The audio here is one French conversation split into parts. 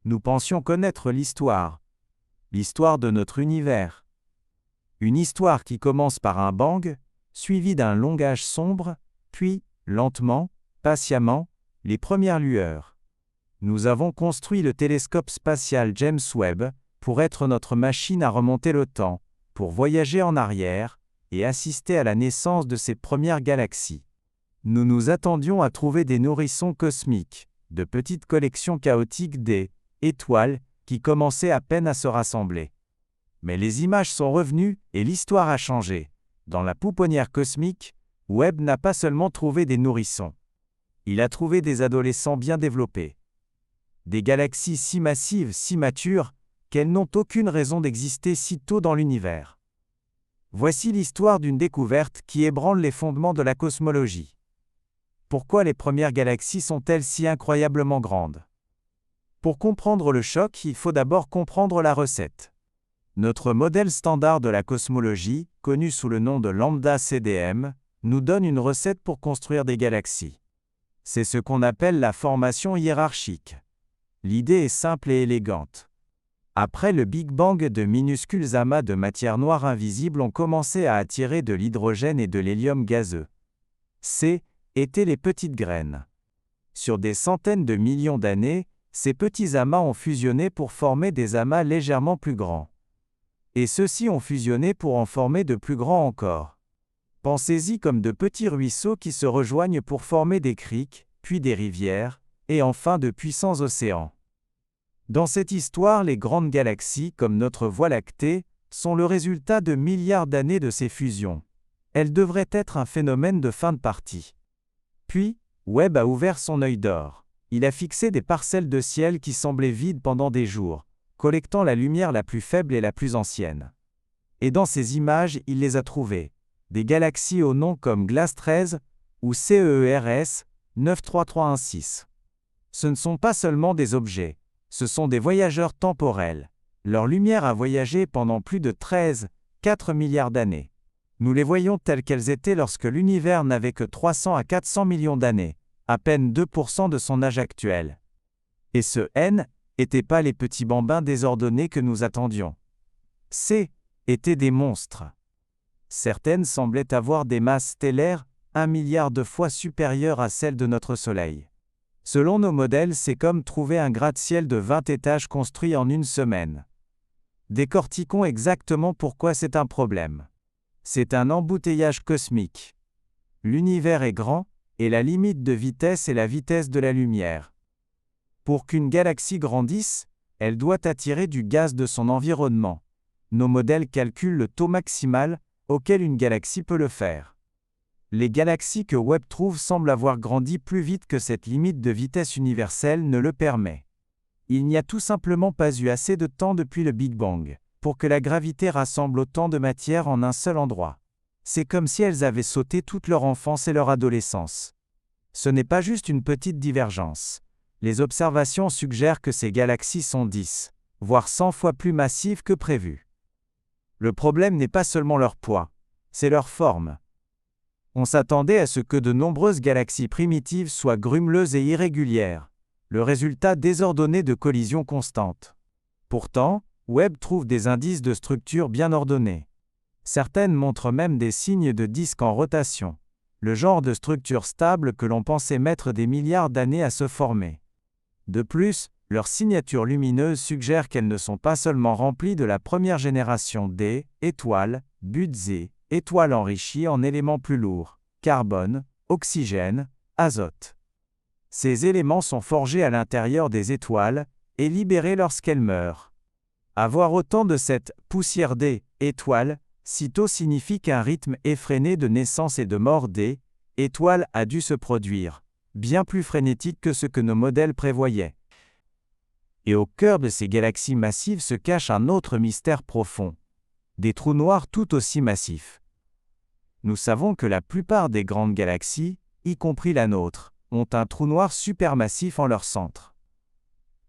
Nous pensions connaître l'histoire de notre univers. Une histoire qui commence par un bang, suivi d'un long âge sombre, puis, lentement, patiemment, les premières lueurs. Nous avons construit le télescope spatial James Webb pour être notre machine à remonter le temps, pour voyager en arrière et assister à la naissance de ces premières galaxies. Nous nous attendions à trouver des nourrissons cosmiques, de petites collections chaotiques d'étoiles qui commençaient à peine à se rassembler. Mais les images sont revenues et l'histoire a changé. Dans la pouponnière cosmique, Webb n'a pas seulement trouvé des nourrissons. Il a trouvé des adolescents bien développés. Des galaxies si massives, si matures, qu'elles n'ont aucune raison d'exister si tôt dans l'univers. Voici l'histoire d'une découverte qui ébranle les fondements de la cosmologie. Pourquoi les premières galaxies sont-elles si incroyablement grandes? Pour comprendre le choc, il faut d'abord comprendre la recette. Notre modèle standard de la cosmologie, connu sous le nom de lambda CDM, nous donne une recette pour construire des galaxies. C'est ce qu'on appelle la formation hiérarchique. L'idée est simple et élégante. Après le Big Bang, de minuscules amas de matière noire invisible ont commencé à attirer de l'hydrogène et de l'hélium gazeux. Ces étaient les petites graines. Sur des centaines de millions d'années, ces petits amas ont fusionné pour former des amas légèrement plus grands. Et ceux-ci ont fusionné pour en former de plus grands encore. Pensez-y comme de petits ruisseaux qui se rejoignent pour former des criques, puis des rivières, et enfin de puissants océans. Dans cette histoire, les grandes galaxies, comme notre Voie lactée, sont le résultat de milliards d'années de ces fusions. Elles devraient être un phénomène de fin de partie. Puis, Webb a ouvert son œil d'or. Il a fixé des parcelles de ciel qui semblaient vides pendant des jours, collectant la lumière la plus faible et la plus ancienne. Et dans ces images, il les a trouvées. Des galaxies au nom comme GLAS 13 ou CEERS 93316. Ce ne sont pas seulement des objets, ce sont des voyageurs temporels. Leur lumière a voyagé pendant plus de 13,4 milliards d'années. Nous les voyons telles qu'elles étaient lorsque l'univers n'avait que 300 à 400 millions d'années, à peine 2% de son âge actuel. Et ce N n'étaient pas les petits bambins désordonnés que nous attendions. C étaient des monstres. Certaines semblaient avoir des masses stellaires 1 milliard de fois supérieures à celles de notre Soleil. Selon nos modèles, c'est comme trouver un gratte-ciel de 20 étages construit en une semaine. Décortiquons exactement pourquoi c'est un problème. C'est un embouteillage cosmique. L'univers est grand, et la limite de vitesse est la vitesse de la lumière. Pour qu'une galaxie grandisse, elle doit attirer du gaz de son environnement. Nos modèles calculent le taux maximal auquel une galaxie peut le faire. Les galaxies que Webb trouve semblent avoir grandi plus vite que cette limite de vitesse universelle ne le permet. Il n'y a tout simplement pas eu assez de temps depuis le Big Bang pour que la gravité rassemble autant de matière en un seul endroit. C'est comme si elles avaient sauté toute leur enfance et leur adolescence. Ce n'est pas juste une petite divergence. Les observations suggèrent que ces galaxies sont 10, voire 100 fois plus massives que prévu. Le problème n'est pas seulement leur poids, c'est leur forme. On s'attendait à ce que de nombreuses galaxies primitives soient grumeleuses et irrégulières, le résultat désordonné de collisions constantes. Pourtant, Webb trouve des indices de structure bien ordonnés. Certaines montrent même des signes de disques en rotation, le genre de structure stable que l'on pensait mettre des milliards d'années à se former. De plus, leur signature lumineuse suggère qu'elles ne sont pas seulement remplies de la première génération d'étoiles, buts étoiles enrichies en éléments plus lourds, carbone, oxygène, azote. Ces éléments sont forgés à l'intérieur des étoiles et libérés lorsqu'elles meurent. Avoir autant de cette poussière d'étoiles, sitôt signifie qu'un rythme effréné de naissance et de mort d'étoiles a dû se produire, bien plus frénétique que ce que nos modèles prévoyaient. Et au cœur de ces galaxies massives se cache un autre mystère profond. Des trous noirs tout aussi massifs. Nous savons que la plupart des grandes galaxies, y compris la nôtre, ont un trou noir supermassif en leur centre.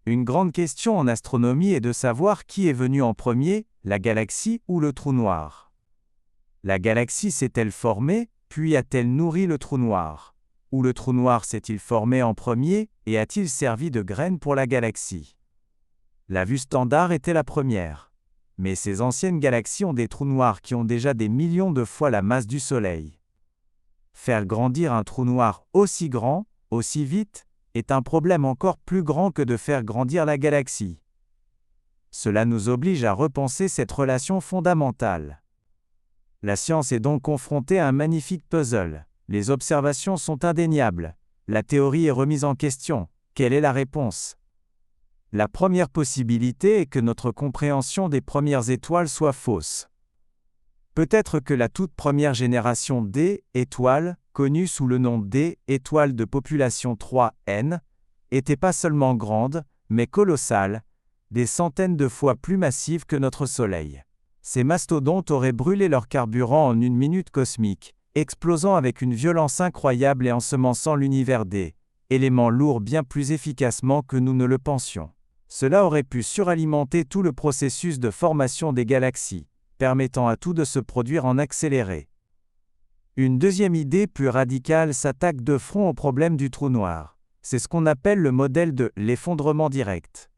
Une grande question en astronomie est de savoir qui est venu en premier, la galaxie ou le trou noir. La galaxie s'est-elle formée, puis a-t-elle nourri le trou noir? Ou le trou noir s'est-il formé en premier, et a-t-il servi de graine pour la galaxie? La vue standard était la première. Mais ces anciennes galaxies ont des trous noirs qui ont déjà des millions de fois la masse du Soleil. Faire grandir un trou noir aussi grand, aussi vite, est un problème encore plus grand que de faire grandir la galaxie. Cela nous oblige à repenser cette relation fondamentale. La science est donc confrontée à un magnifique puzzle. Les observations sont indéniables. La théorie est remise en question. Quelle est la réponse? La première possibilité est que notre compréhension des premières étoiles soit fausse. Peut-être que la toute première génération D étoiles, connue sous le nom D étoiles de population 3N, était pas seulement grande, mais colossale, des centaines de fois plus massive que notre Soleil. Ces mastodontes auraient brûlé leur carburant en une minute cosmique, explosant avec une violence incroyable et ensemençant l'univers D, élément lourd bien plus efficacement que nous ne le pensions. Cela aurait pu suralimenter tout le processus de formation des galaxies, permettant à tout de se produire en accéléré. Une deuxième idée plus radicale s'attaque de front au problème du trou noir. C'est ce qu'on appelle le modèle de l'effondrement direct.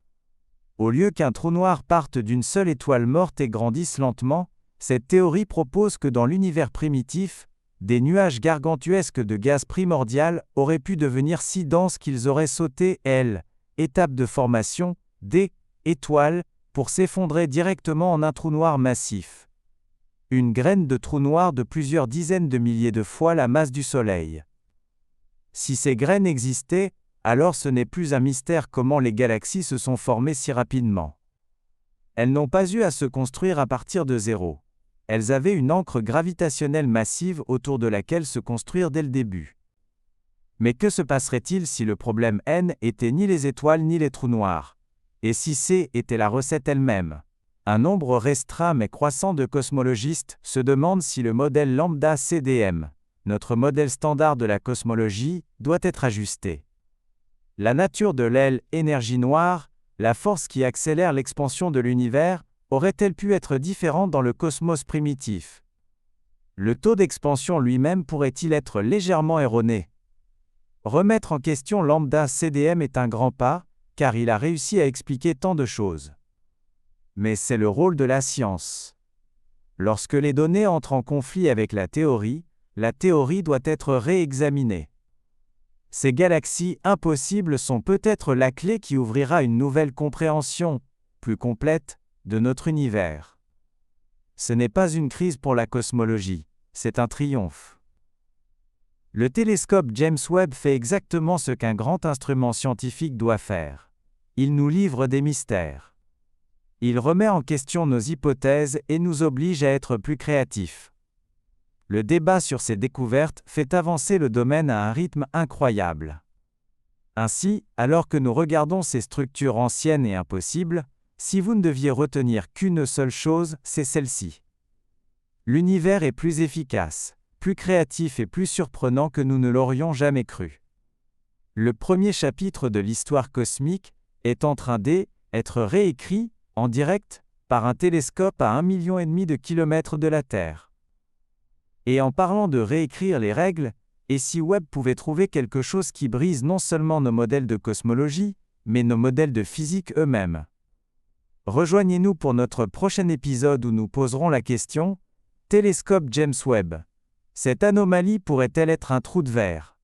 Au lieu qu'un trou noir parte d'une seule étoile morte et grandisse lentement, cette théorie propose que dans l'univers primitif, des nuages gargantuesques de gaz primordial auraient pu devenir si denses qu'ils auraient sauté L, étape de formation, D, étoile, pour s'effondrer directement en un trou noir massif. Une graine de trou noir de plusieurs dizaines de milliers de fois la masse du Soleil. Si ces graines existaient, alors ce n'est plus un mystère comment les galaxies se sont formées si rapidement. Elles n'ont pas eu à se construire à partir de zéro. Elles avaient une ancre gravitationnelle massive autour de laquelle se construire dès le début. Mais que se passerait-il si le problème N était ni les étoiles ni les trous noirs? Et si C était la recette elle-même? Un nombre restreint mais croissant de cosmologistes se demandent si le modèle lambda CDM, notre modèle standard de la cosmologie, doit être ajusté. La nature de l'aile énergie noire, la force qui accélère l'expansion de l'univers, aurait-elle pu être différente dans le cosmos primitif? Le taux d'expansion lui-même pourrait-il être légèrement erroné? Remettre en question lambda CDM est un grand pas, car il a réussi à expliquer tant de choses. Mais c'est le rôle de la science. Lorsque les données entrent en conflit avec la théorie doit être réexaminée. Ces galaxies impossibles sont peut-être la clé qui ouvrira une nouvelle compréhension, plus complète, de notre univers. Ce n'est pas une crise pour la cosmologie, c'est un triomphe. Le télescope James Webb fait exactement ce qu'un grand instrument scientifique doit faire. Il nous livre des mystères. Il remet en question nos hypothèses et nous oblige à être plus créatifs. Le débat sur ces découvertes fait avancer le domaine à un rythme incroyable. Ainsi, alors que nous regardons ces structures anciennes et impossibles, si vous ne deviez retenir qu'une seule chose, c'est celle-ci. L'univers est plus efficace, plus créatif et plus surprenant que nous ne l'aurions jamais cru. Le premier chapitre de l'histoire cosmique est en train d'être réécrit, en direct, par un télescope à 1,5 million de kilomètres de la Terre. Et en parlant de réécrire les règles, et si Webb pouvait trouver quelque chose qui brise non seulement nos modèles de cosmologie, mais nos modèles de physique eux-mêmes? Rejoignez-nous pour notre prochain épisode où nous poserons la question « Télescope James Webb. Cette anomalie pourrait-elle être un trou de verre ?»